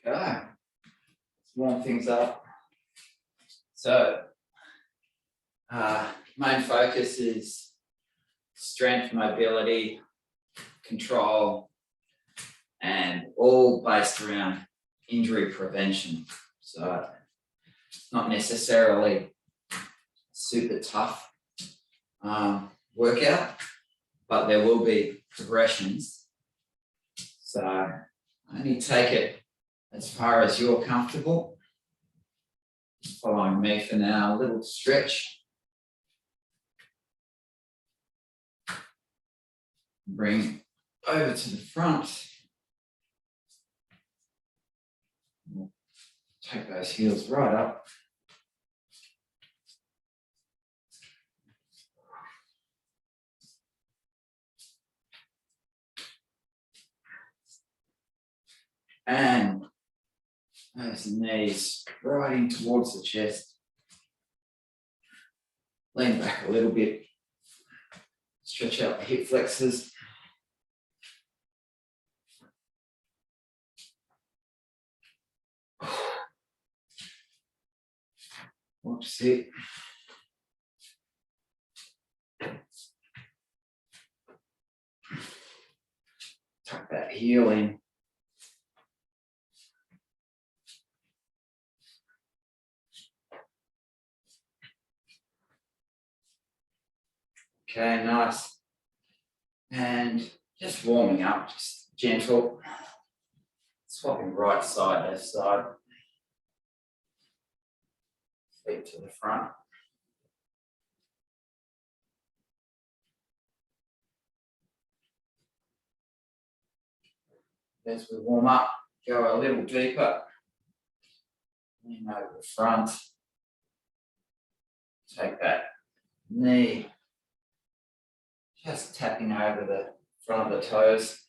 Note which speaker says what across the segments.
Speaker 1: Okay, let's warm things up. So, main focus is strength, mobility, control, and all based around injury prevention. So, it's not necessarily super tough workout, but there will be progressions. So, only take it as far as you're comfortable. Following me for now, a little stretch. Bring over to the front. Take those heels right up. And those knees right in towards the chest. Lean back a little bit. Stretch out the hip flexors. Watch it. Tuck that heel in. Okay, nice. And just warming up, just gentle. Swapping right side, left side. Feet to the front. As we warm up, go a little deeper. Lean over the front. Take that knee. Just tapping over the front of the toes.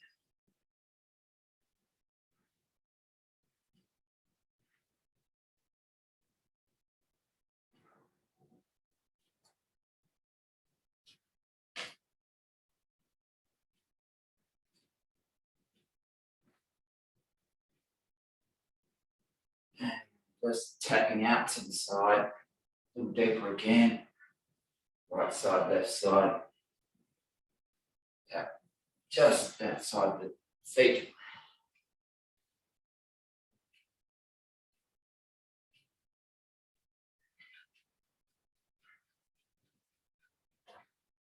Speaker 1: And just tapping out to the side. A little deeper again. Right side, left side. Tap just outside the feet.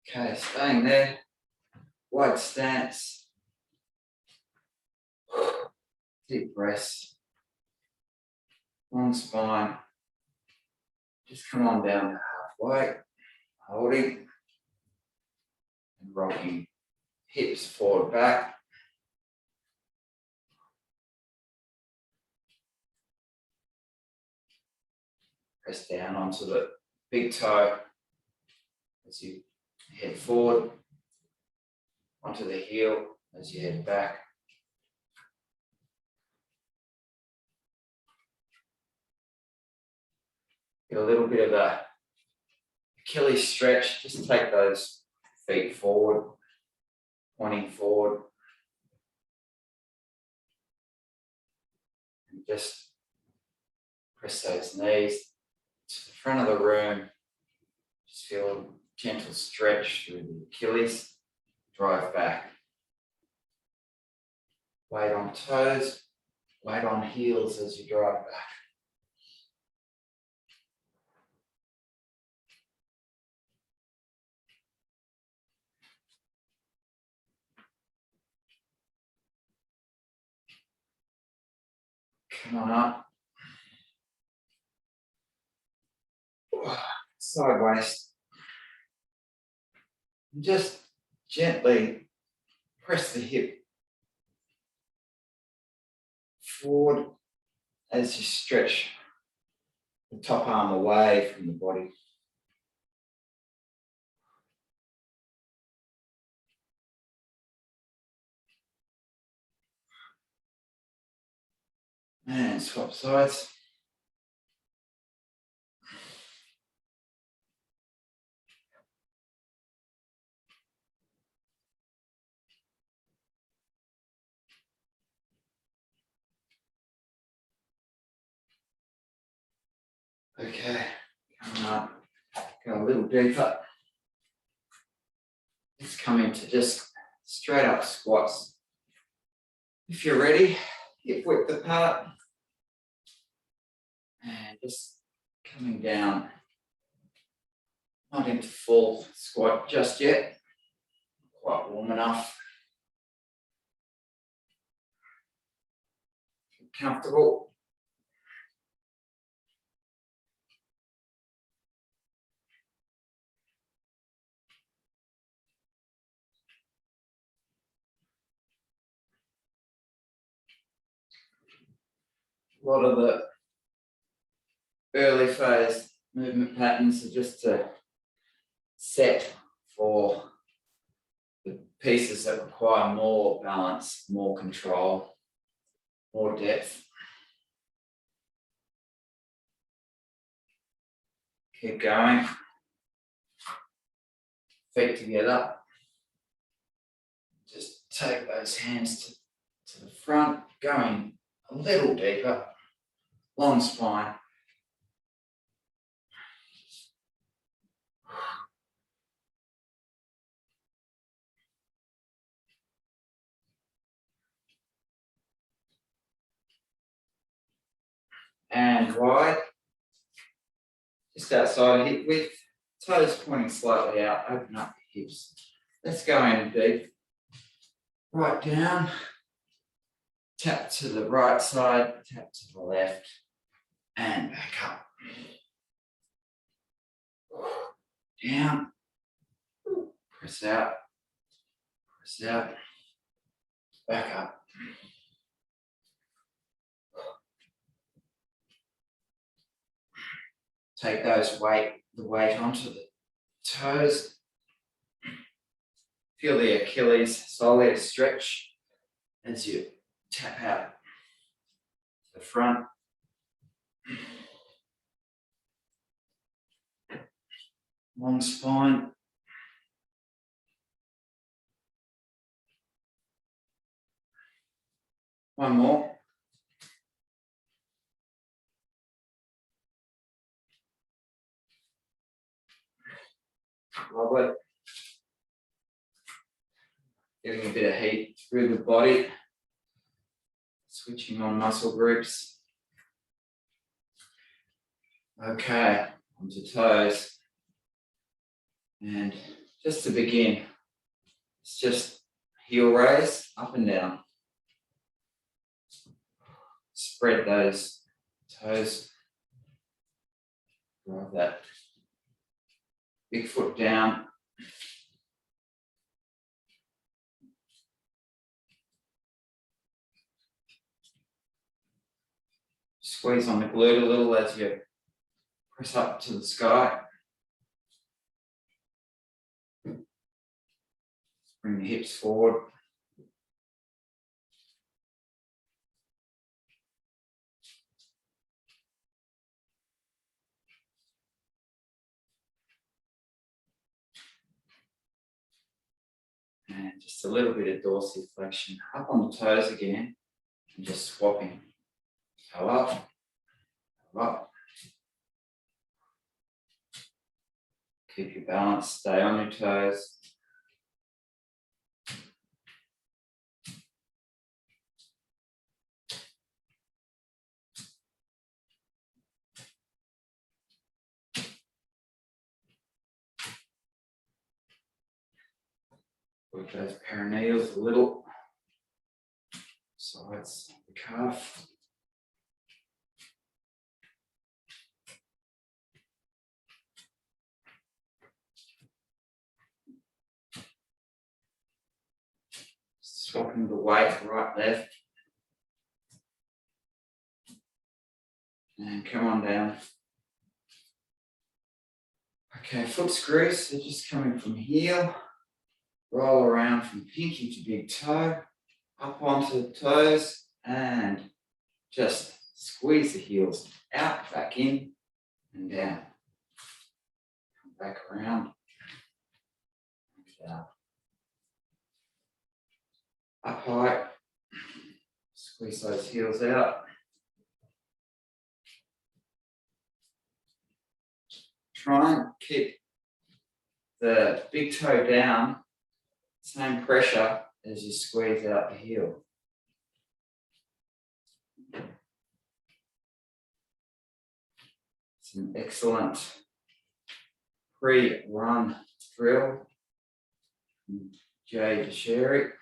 Speaker 1: Okay, staying there. Wide stance. Deep breaths. Long spine. Just come on down to halfway. Holding. And rocking hips forward, back. Press down onto the big toe as you head forward, onto the heel as you head back. Get a little bit of a Achilles stretch. Just take those feet forward, pointing forward. And just press those knees to the front of the room. Just feel a gentle stretch through the Achilles. Drive back. Weight on toes, weight on heels as you drive back. Come on up. Sideways. And just gently press the hip forward as you stretch the top arm away from the body. And swap sides. Okay, come on, go a little deeper. Let's come into just straight up squats. If you're ready, hip width apart. And just coming down. Not into full squat just yet. Quite warm enough. Comfortable. A lot of the early phase movement patterns are just to set for the pieces that require more balance, more control, more depth. Keep going. Feet together. Just take those hands to the front, going a little deeper. Long spine. And wide. Just outside hip width. Toes pointing slightly out. Open up your hips. Let's go in deep. Right down. Tap to the right side. Tap to the left. And back up. Down. Press out. Press out. Back up. Take the weight onto the toes. Feel the Achilles soleus stretch as you tap out to the front. Long spine. One more. Lovely. Getting a bit of heat through the body. Switching on muscle groups. Okay, onto toes. And just to begin, it's just heel raise, up and down. Spread those toes. Drive that big foot down. Squeeze on the glute a little as you press up to the sky. Bring the hips forward. And just a little bit of dorsiflexion. Up on the toes again. And just swapping. Toe up. Toe up. Keep your balance. Stay on your toes. Work those perineals a little. Sides of the calf. Swapping the weight right, left. And come on down. Okay, foot screws, so just coming from heel. Roll around from pinky to big toe, up onto the toes, and just squeeze the heels out, back in, and down. Come back around, and down. Up high, squeeze those heels out. Try and keep the big toe down, same pressure as you squeeze out the heel. Some excellent pre-run drill from Jay DeSherry.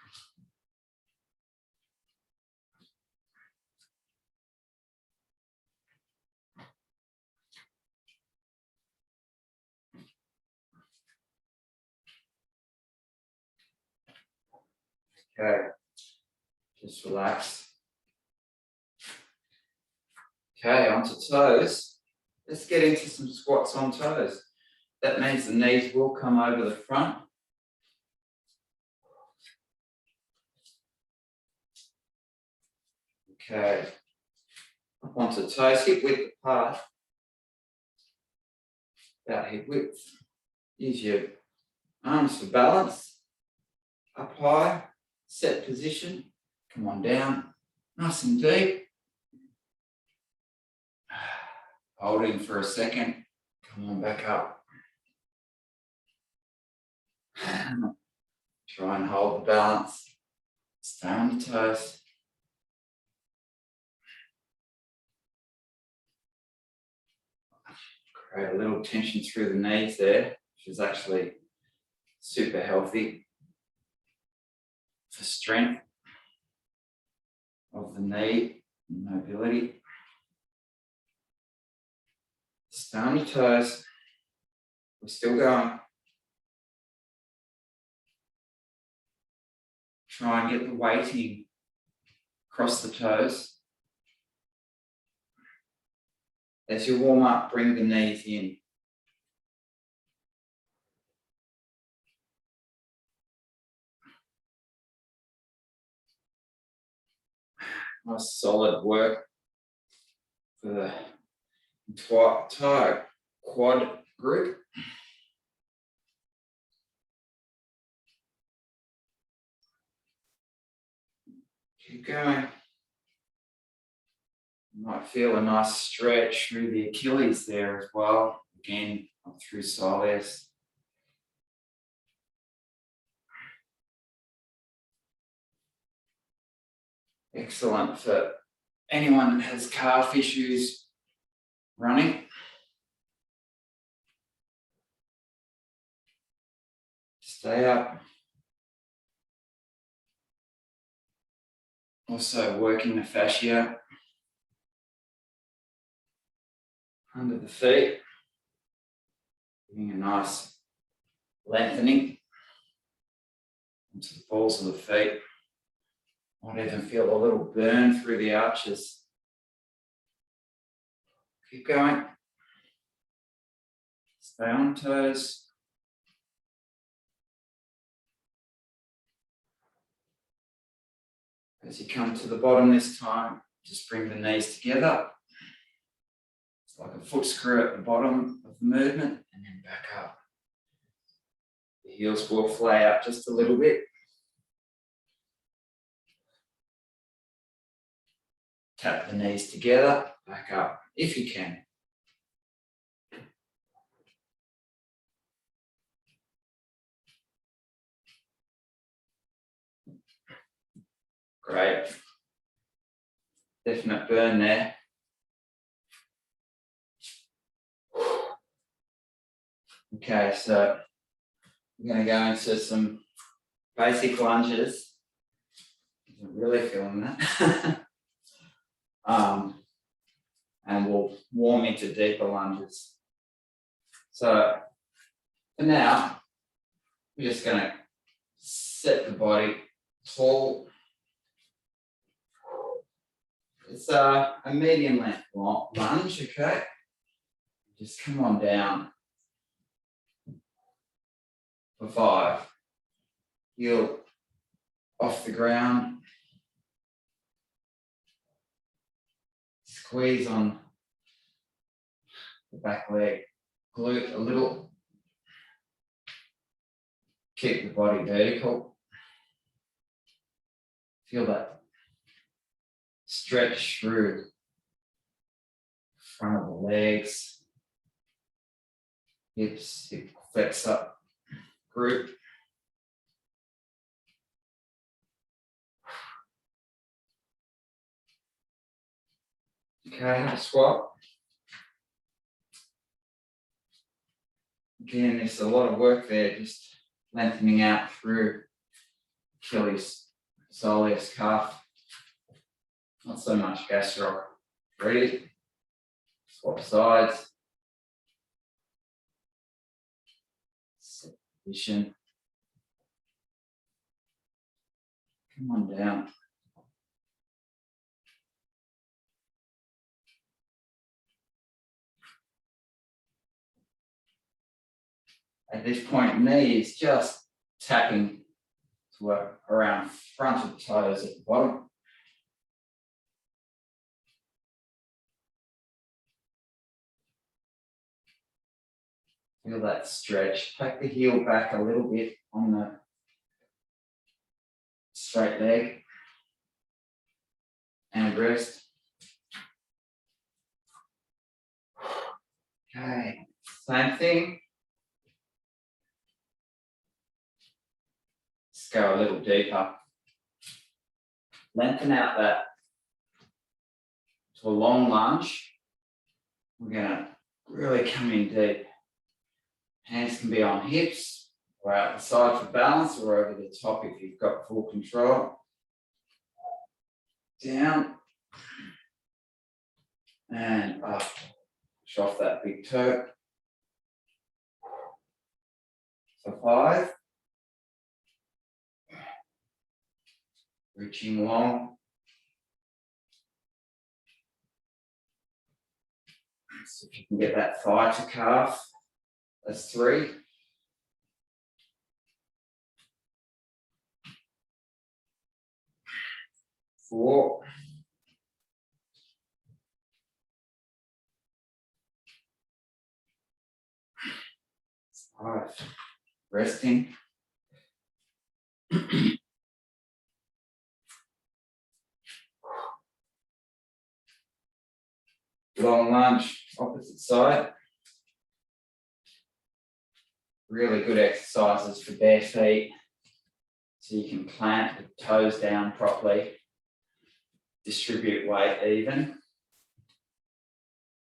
Speaker 1: Okay, just relax. Okay, onto toes. Let's get into some squats on toes. That means the knees will come over the front. Okay, up onto toes, hip width apart. About hip width. Use your arms for balance. Up high, set position. Come on down, nice and deep. Holding for a second. Come on back up. Try and hold the balance. Stay on the toes. Create a little tension through the knees there, which is actually super healthy for strength of the knee and mobility. Stay on your toes. We're still going. Try and get the weighting across the toes. As you warm up, bring the knees in. Nice solid work for the entire quad group. Keep going. You might feel a nice stretch through the Achilles there as well. Again, up through soleus. Excellent for anyone that has calf issues running. Stay up. Also working the fascia under the feet, giving a nice lengthening into the balls of the feet. Might even feel a little burn through the arches. Keep going. Stay on toes. As you come to the bottom this time, just bring the knees together. It's like a foot screw at the bottom of the movement and then back up. The heels will flay out just a little bit. Tap the knees together, back up if you can. Great. Definite burn there. Okay, so we're going to go into some basic lunges. I'm really feeling that. And we'll warm into deeper lunges. So for now, we're just going to set the body tall. It's a medium length lunge, okay? Just come on down for 5. Heel off the ground. Squeeze on the back leg, glute a little. Keep the body vertical. Feel that stretch through the front of the legs. hips, hip flex up, group. Okay, squat. Again, there's a lot of work there, just lengthening out through Achilles, soleus, calf. Not so much gastroc. Ready? Swap sides. Set position. Come on down. At this point, knee is just tapping to around front of toes at the bottom. Feel that stretch. Take the heel back a little bit on the straight leg and rest. Okay, same thing. Let's go a little deeper. Lengthen out that to a long lunge. We're going to really come in deep. Hands can be on hips or out the side for balance or over the top if you've got full control. Down and up. Push off that big toe. For 5. Reaching long. So if you can get that thigh to calf, that's 3. 4. 5. Resting. Long lunge, opposite side. Really good exercises for bare feet. So you can plant the toes down properly. Distribute weight even.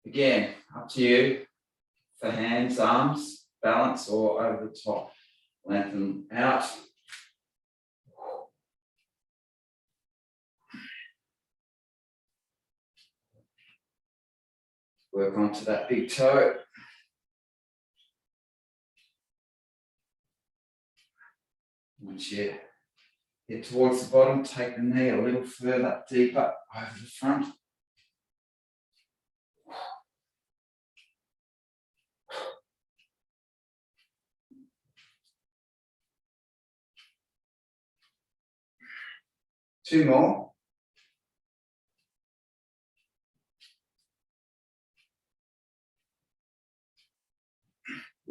Speaker 1: Again, up to you for hands, arms, balance or over the top. Lengthen out. Work onto that big toe. Once you get towards the bottom, take the knee a little further, deeper over the front. Two more.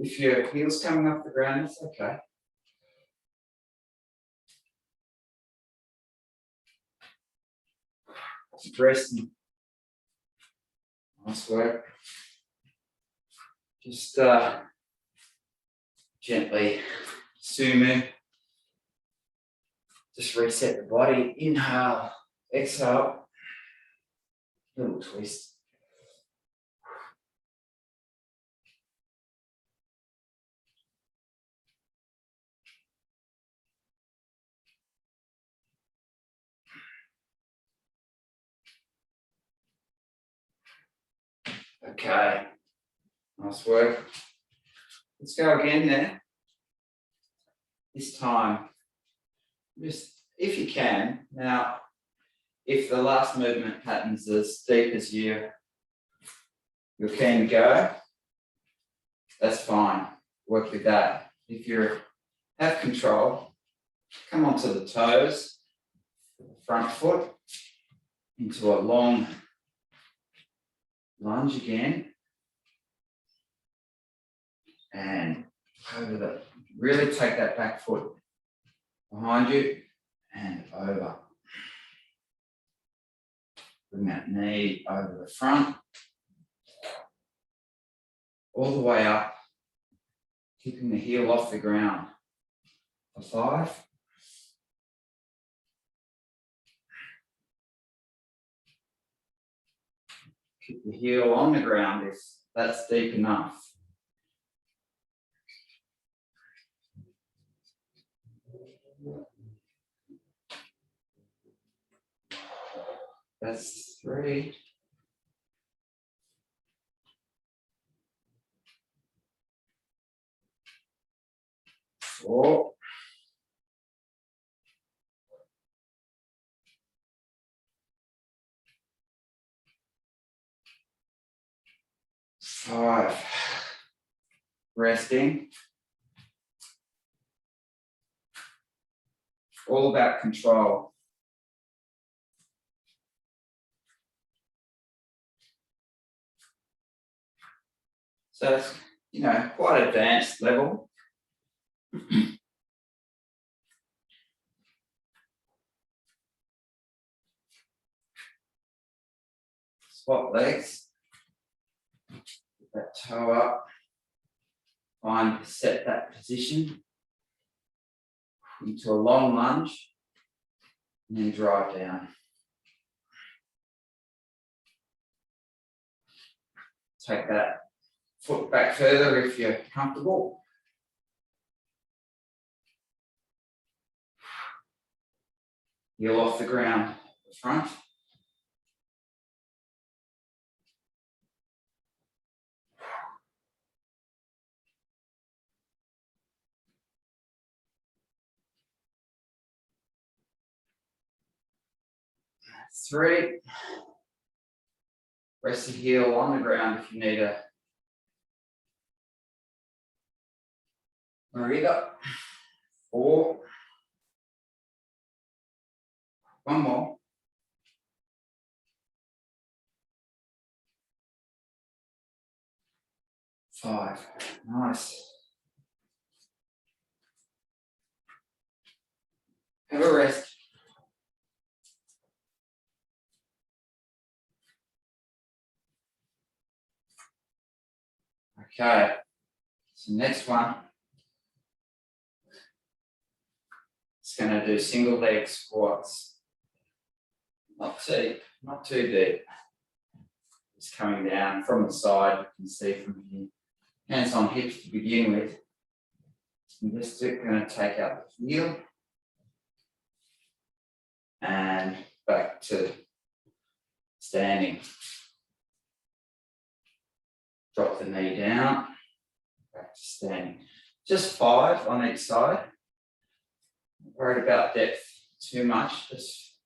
Speaker 1: If your heel's coming off the ground, it's okay. Just resting. Nice work. Just gently sumo. Just reset the body. Inhale, exhale. Little twist. Okay, nice work. Let's go again there. This time, just if you can. Now, if the last movement pattern's as deep as you're keen to go, that's fine. Work with that. If you have control, come onto the toes, front foot, into a long lunge again. And over the, really take that back foot behind you and over. Bring that knee over the front, all the way up Keeping the heel off the ground for 5. Keep the heel on the ground if that's deep enough. That's 3. 4. 5. Resting. All about control. So it's, quite advanced level. Swap legs. Get that toe up. Set that position into a long lunge and then drive down. Take that foot back further if you're comfortable. Heel off the ground, the front. That's 3. Rest the heel on the ground if you need a breather. 4. One more. 5. Nice. Have a rest. Okay. So next one. It's going to do single leg squats. Not too deep. It's coming down from the side. You can see from here. Hands on hips to begin with. I'm just going to take out the heel and back to standing. Drop the knee down, back to standing. Just 5 on each side. Not worried about depth too much. Just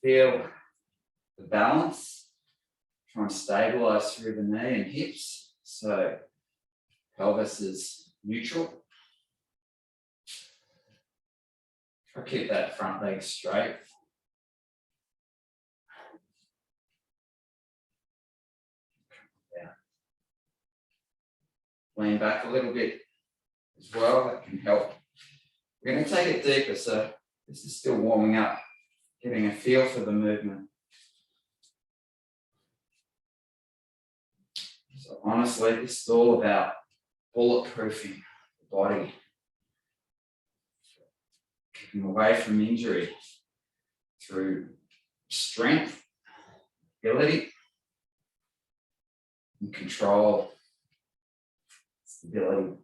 Speaker 1: feel the balance. Try and stabilize through the knee and hips. So pelvis is neutral. Try to keep that front leg straight. Lean back a little bit as well, that can help. We're going to take it deeper, so this is still warming up, getting a feel for the movement. So honestly, this is all about bulletproofing the body, keeping away from injury through strength, ability, and control. Stability.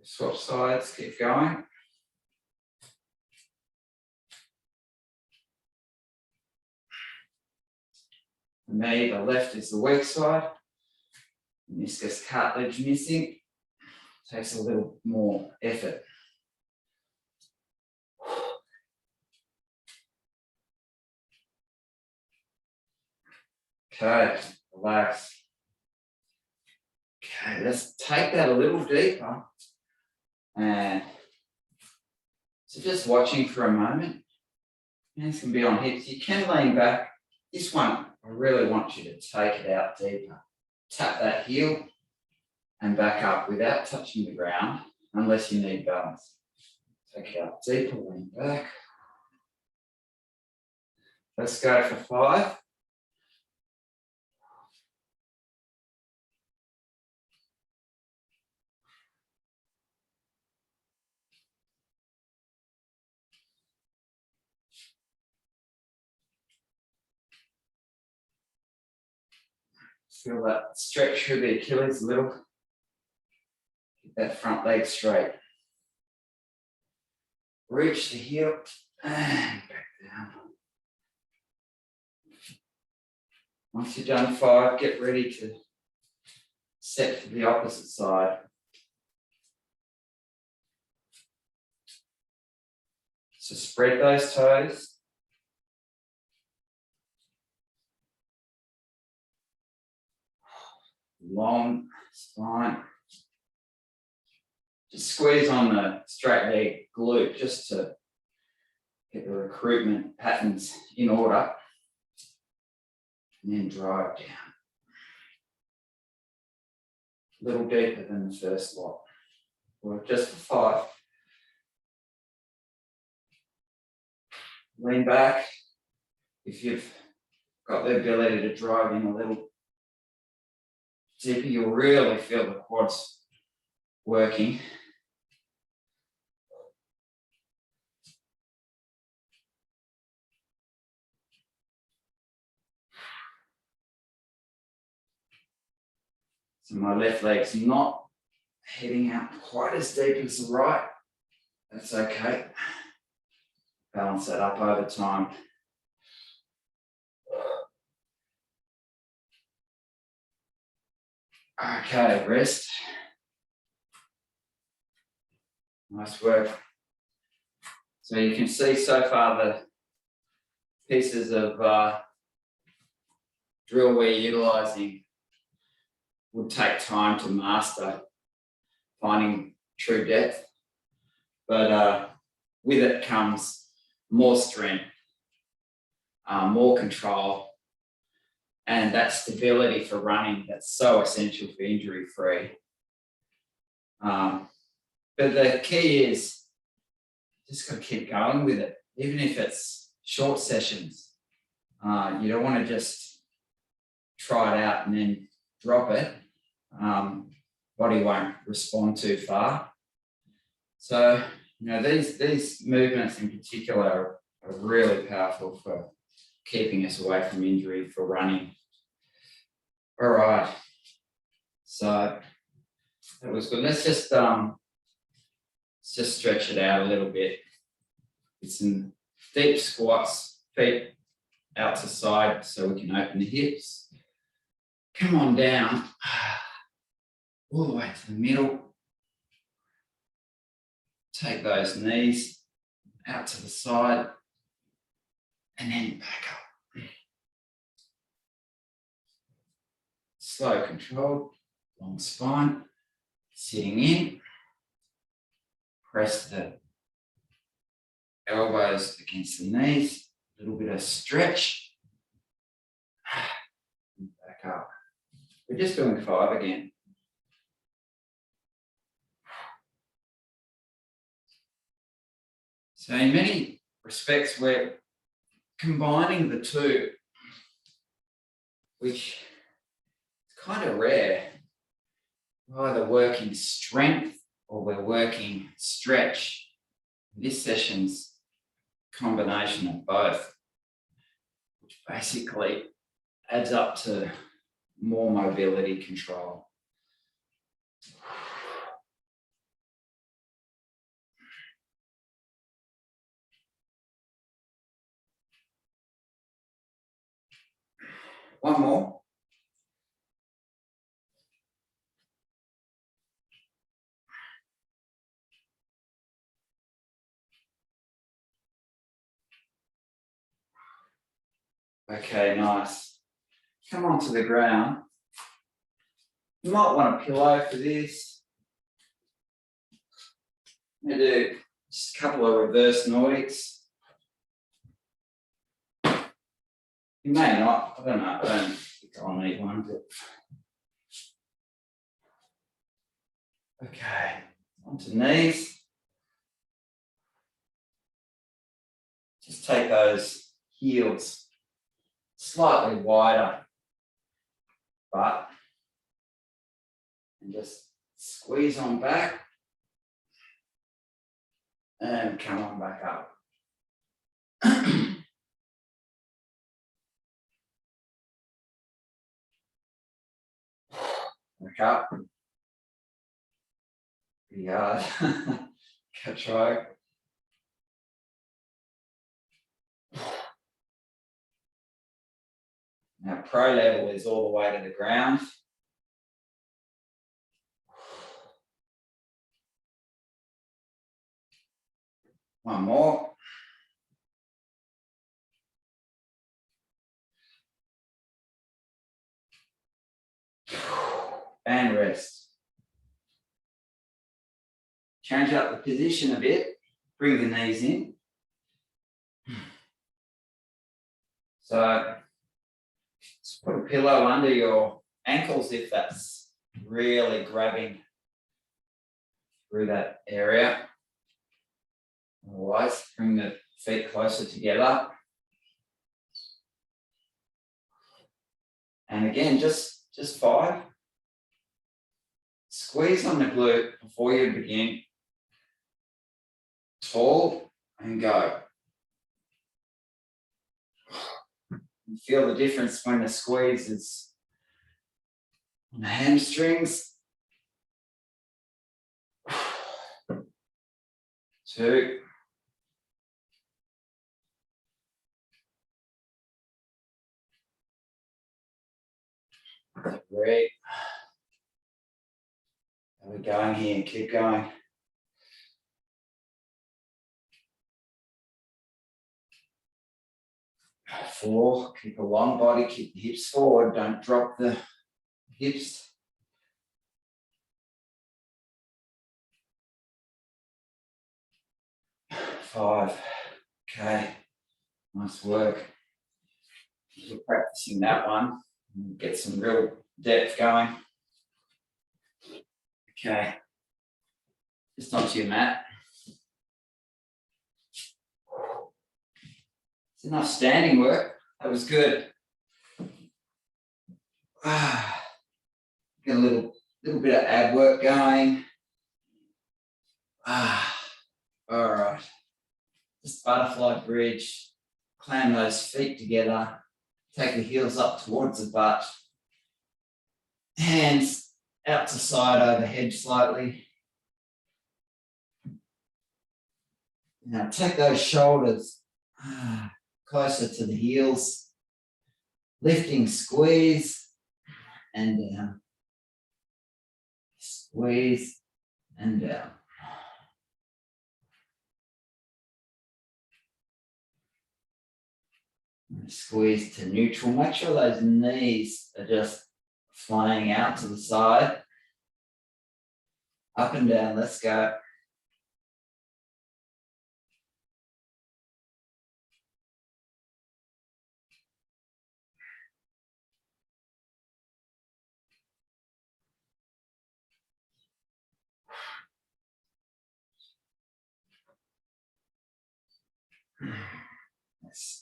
Speaker 1: Swap sides, keep going. For me, the left is the weak side. Meniscus cartilage missing. Takes a little more effort. Okay, relax. Okay, let's take that a little deeper. And so just watching for a moment. Hands can be on hips. You can lean back. This one, I really want you to take it out deeper. Tap that heel and back up without touching the ground, unless you need balance. Take it out deeper, lean back. Let's go for 5. Feel that stretch through the Achilles a little. Keep that front leg straight. Reach the heel and back down. Once you've done 5, get ready to set for the opposite side. So spread those toes. Long spine. Just squeeze on the straight leg glute just to get the recruitment patterns in order. And then drive down. A little deeper than the first lot. Work just for 5. Lean back. If you've got the ability to drive in a little deeper, you'll really feel the quads working. So my left leg's not heading out quite as deep as the right. That's okay. Balance that up over time. Okay, rest. Nice work. So you can see so far the pieces of drill we're utilising would take time to master, finding true depth. But with it comes more strength, more control, and that stability for running that's so essential for injury-free. But the key is just got to keep going with it, even if it's short sessions. You don't want to just try it out and then drop it. Body won't respond too far. So, these movements in particular are really powerful for keeping us away from injury for running. All right. So that was good. Let's just stretch it out a little bit. It's in deep squats, feet out to side so we can open the hips. Come on down, all the way to the middle. Take those knees out to the side and then back up. Slow, controlled, long spine, sitting in. Press the elbows against the knees, a little bit of stretch. And back up. We're just doing 5 again. So in many respects, we're combining the two, which is kind of rare. We're either working strength or we're working stretch. This session's a combination of both, which basically adds up to more mobility control. One more. Okay, nice. Come onto the ground. You might want a pillow for this. I'm going to do just a couple of reverse Nordics. You may not, I don't know, I don't think I'll need one, but. Okay, onto knees. Just take those heels slightly wider, and just squeeze on back and come on back up. back up. Pretty hard. Try. Now pro level is all the way to the ground. One more. And rest. Change up the position a bit. Bring the knees in. So just put a pillow under your ankles if that's really grabbing through that area. Otherwise, bring the feet closer together. And again, just 5. Squeeze on the glute before you begin. Tall and go. You feel the difference when the squeeze is on the hamstrings. 2. 3. How are we going here? Keep going. 4. Keep a long body, keep the hips forward, don't drop the hips. 5. Okay, nice work. We're practicing that one. Get some real depth going. Okay, just onto your mat. It's enough standing work. That was good. Get a little bit of ab work going. All right. Just butterfly bridge. Clam those feet together. Take the heels up towards the butt. Hands out to side overhead slightly. Now take those shoulders closer to the heels. Lifting, squeeze, and down. Squeeze, and down. Squeeze to neutral. Make sure those knees are just flying out to the side. Up and down, let's go.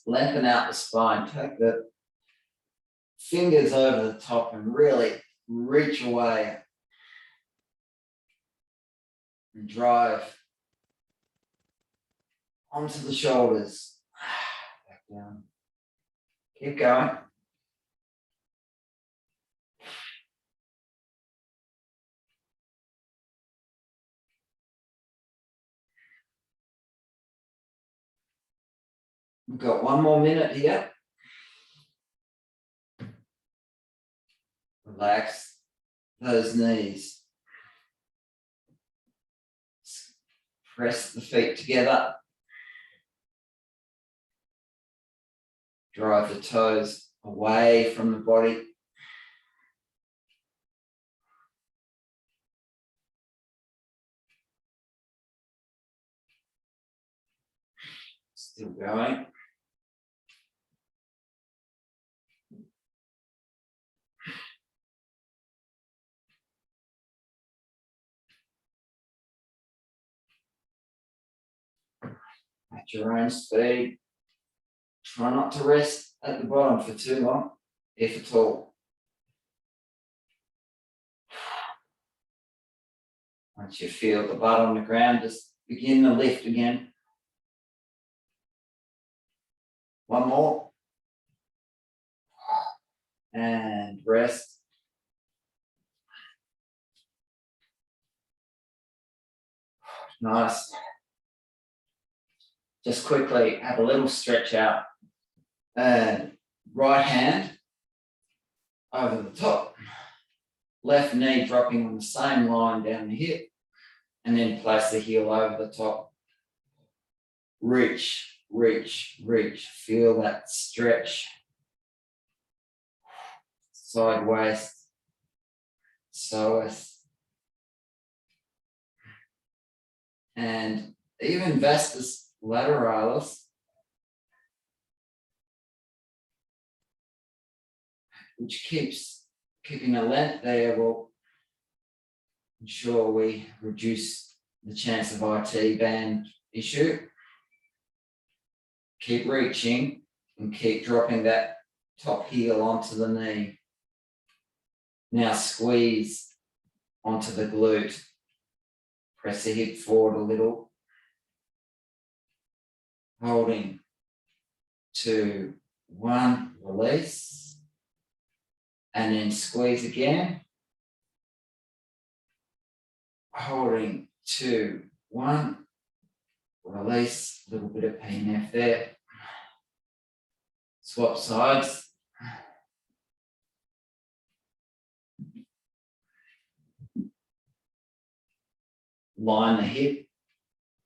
Speaker 1: Lengthen out the spine. Take the fingers over the top and really reach away and drive onto the shoulders. Back down. Keep going. We've got 1 more minute here. Relax those knees. Press the feet together. Drive the toes away from the body. Still going. At your own speed. Try not to rest at the bottom for too long, if at all. Once you feel the butt on the ground, just begin the lift again. 1 more. And rest. Nice. Just quickly have a little stretch out. And right hand over the top. Left knee dropping on the same line down the hip. And then place the heel over the top. Reach, reach, reach. Feel that stretch. Side waist. Psoas. And even vastus lateralis. Which keeping a length there will ensure we reduce the chance of IT band issue. Keep reaching and keep dropping that top heel onto the knee. Now squeeze onto the glute. Press the hip forward a little. Holding 2, 1, release. And then squeeze again. Holding 2, 1, release, a little bit of PNF there. Swap sides. Line the hip,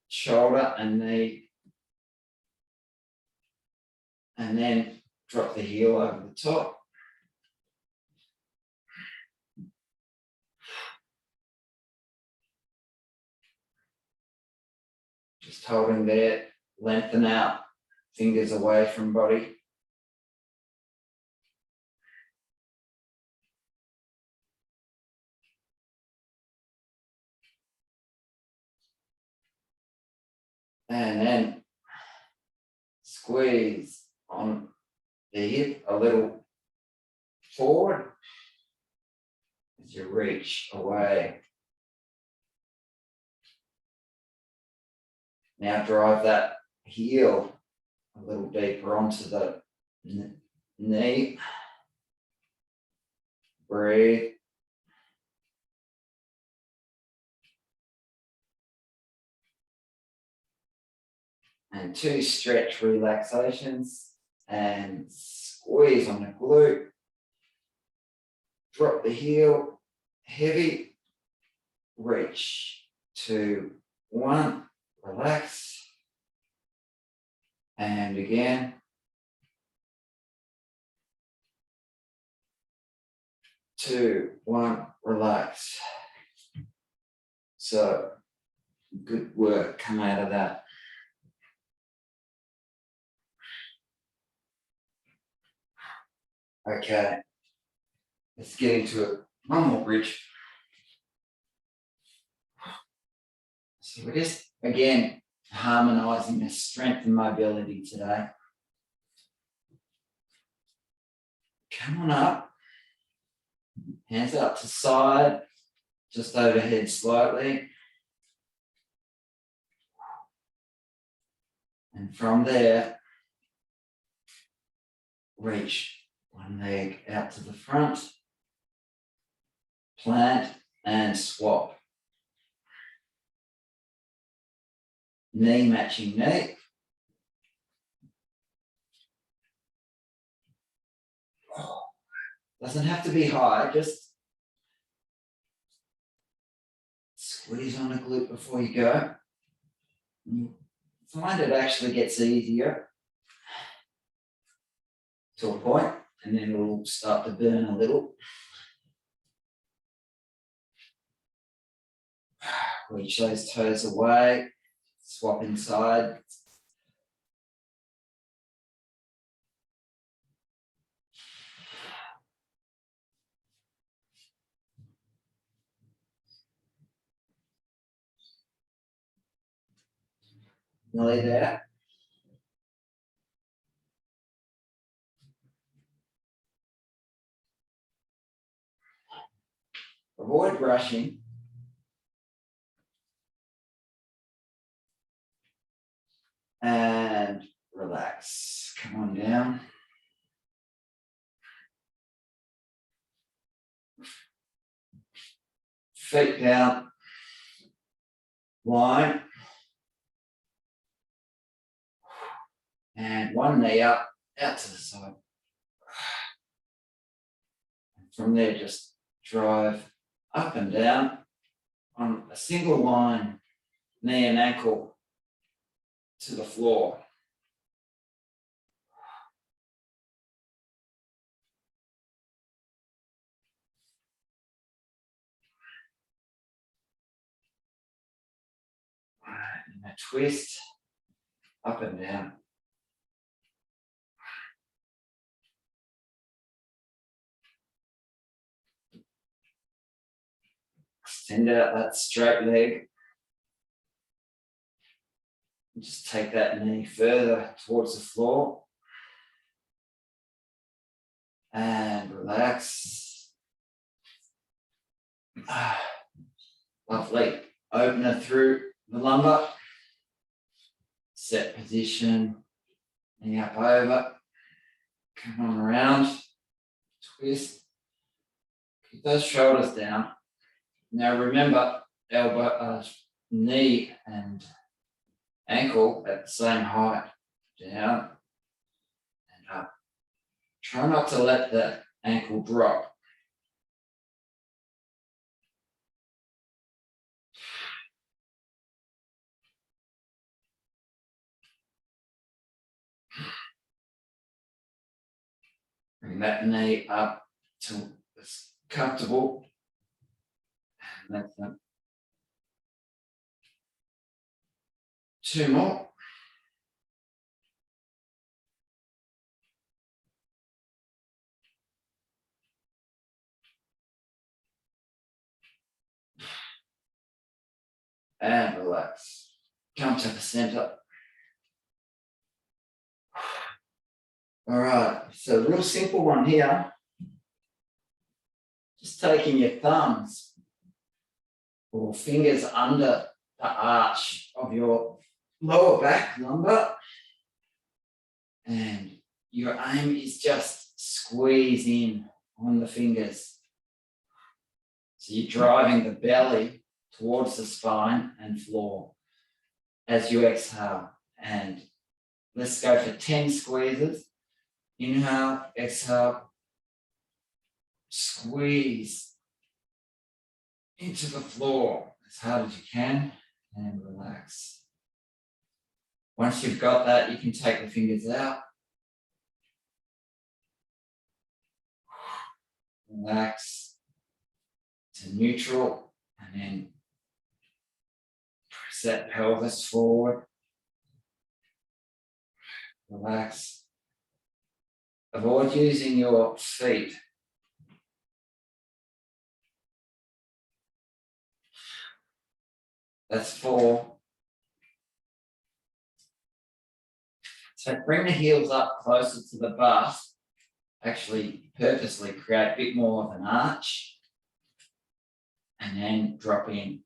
Speaker 1: shoulder and knee. And then drop the heel over the top. Just holding there, lengthen out, fingers away from body. And then squeeze on the hip a little forward as you reach away. Now drive that heel a little deeper onto the knee. Breathe. And 2 stretch relaxations and squeeze on the glute. Drop the heel, heavy, reach, 2, 1. Relax. And again. 2, 1, relax. So good work come out of that. Okay. Let's get into it. One more bridge. So we're just, again, harmonizing the strength and mobility today. Come on up. Hands up to side, just overhead slightly. And from there, reach one leg out to the front, plant and swap. Knee matching knee. Doesn't have to be high, just squeeze on the glute before you go. You find it actually gets easier to a point, and then it'll start to burn a little. Reach those toes away, swap inside. Nearly there. Avoid rushing. And relax. Come on down. Feet down. Line. And one knee up, out to the side. And from there, just drive up and down on a single line, knee and ankle to the floor. And a twist, up and down. Extend out that straight leg. And just take that knee further towards the floor. And relax. Lovely. Open it through the lumbar. Set position. Knee up over. Come on around. Twist. Keep those shoulders down. Now remember, elbow, knee and ankle at the same height. Down and up. Try not to let the ankle drop. Bring that knee up till it's comfortable. And let them. 2 more. And relax. Come to the center. All right, so real simple one here. Just taking your thumbs or fingers under the arch of your lower back, lumbar. And your aim is just squeeze in on the fingers. So you're driving the belly towards the spine and floor as you exhale. And let's go for 10 squeezes. Inhale, exhale, squeeze into the floor as hard as you can and relax. Once you've got that, you can take the fingers out. Relax to neutral and then press that pelvis forward. Relax. Avoid using your feet. That's 4. So bring the heels up closer to the butt. Actually, purposely create a bit more of an arch. And then drop in.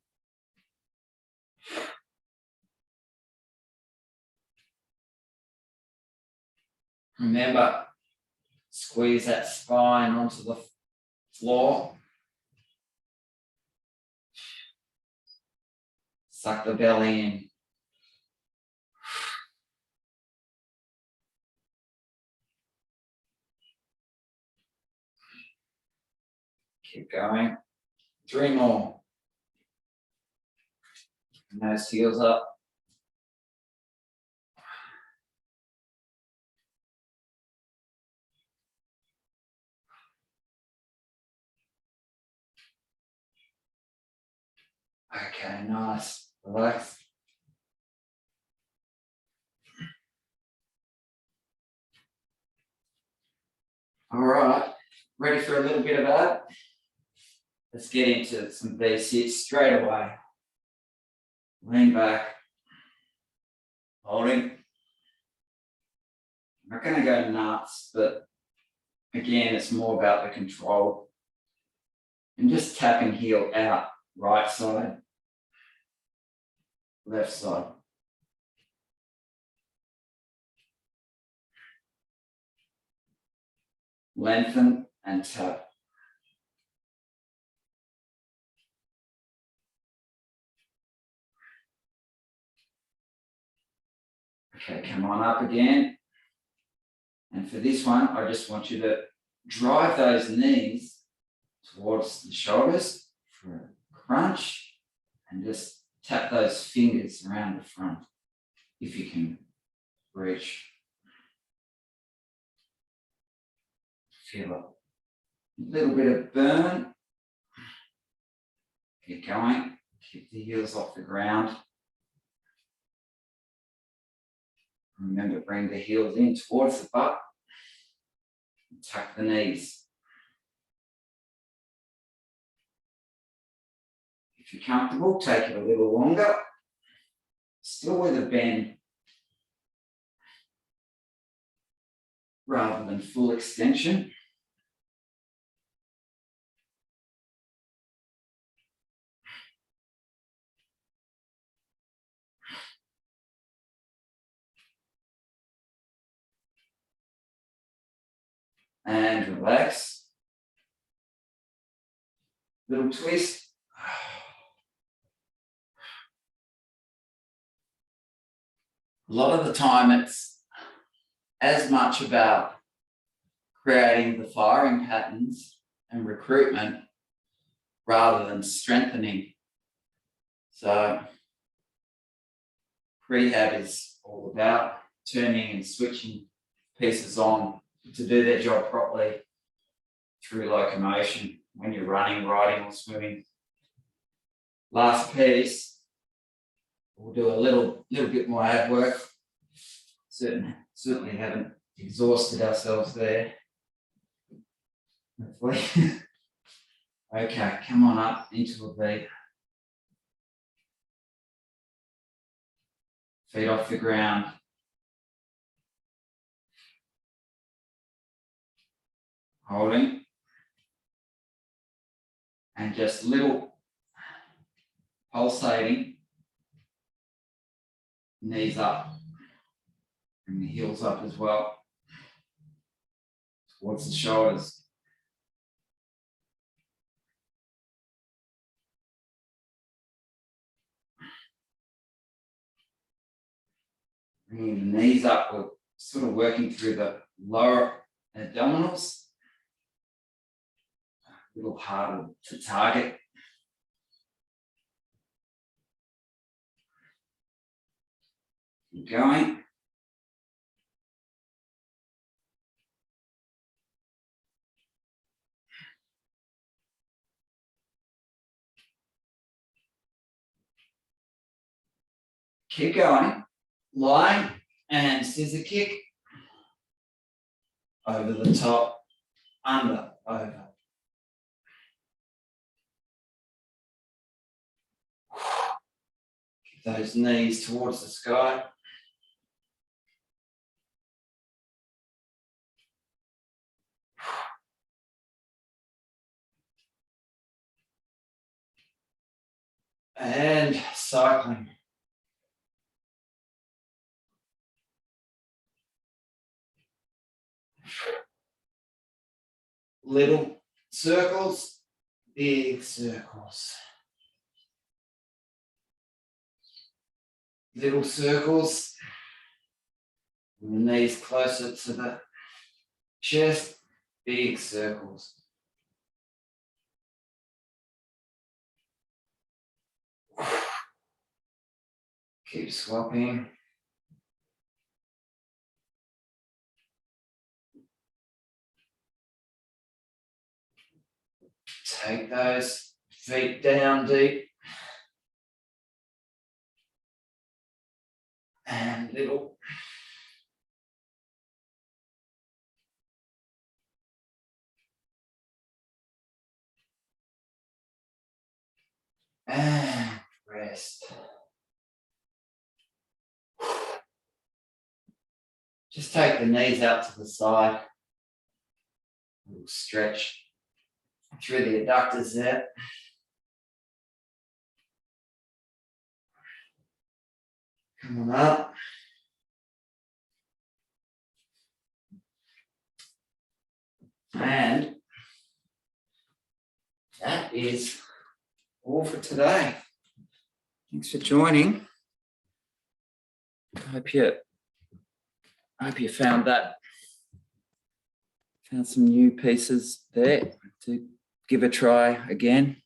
Speaker 1: Remember, squeeze that spine onto the floor. Suck the belly in. Keep going. 3 more. And those heels up. Okay, nice. Relax. All right, ready for a little bit of that? Let's get into some V6 straight away. Lean back. Holding. I'm not going to go nuts, but again, it's more about the control. And just tapping heel out, right side, left side. Lengthen and tap. Okay, come on up again. And for this one, I just want you to drive those knees towards the shoulders for a crunch and just tap those fingers around the front if you can reach. Feel a little bit of burn. Keep going. Keep the heels off the ground. Remember, bring the heels in towards the butt. And tuck the knees. If you're comfortable, take it a little longer. Still with a bend. Rather than full extension. And relax. Little twist. A lot of the time it's as much about creating the firing patterns and recruitment rather than strengthening. So prehab is all about turning and switching pieces on to do their job properly through locomotion when you're running, riding or swimming. Last piece, we'll do a little bit more ab work. Certainly haven't exhausted ourselves there. Hopefully. Okay, come on up into a V. Feet off the ground. Holding. And just little pulsating. Knees up. Bring the heels up as well. Towards the shoulders. Bringing the knees up, we're sort of working through the lower abdominals. A little harder to target. Keep going. Keep going. Line and scissor kick. Over the top, under, over. Keep those knees towards the sky. And cycling. Little circles, big circles. Little circles. The knees closer to the chest, big circles. Keep swapping. Take those feet down deep. And little. And rest. Just take the knees out to the side. A little stretch through the adductors there. Come on up. And that is all for today. Thanks for joining. I hope you found that Found some new pieces there to give a try again.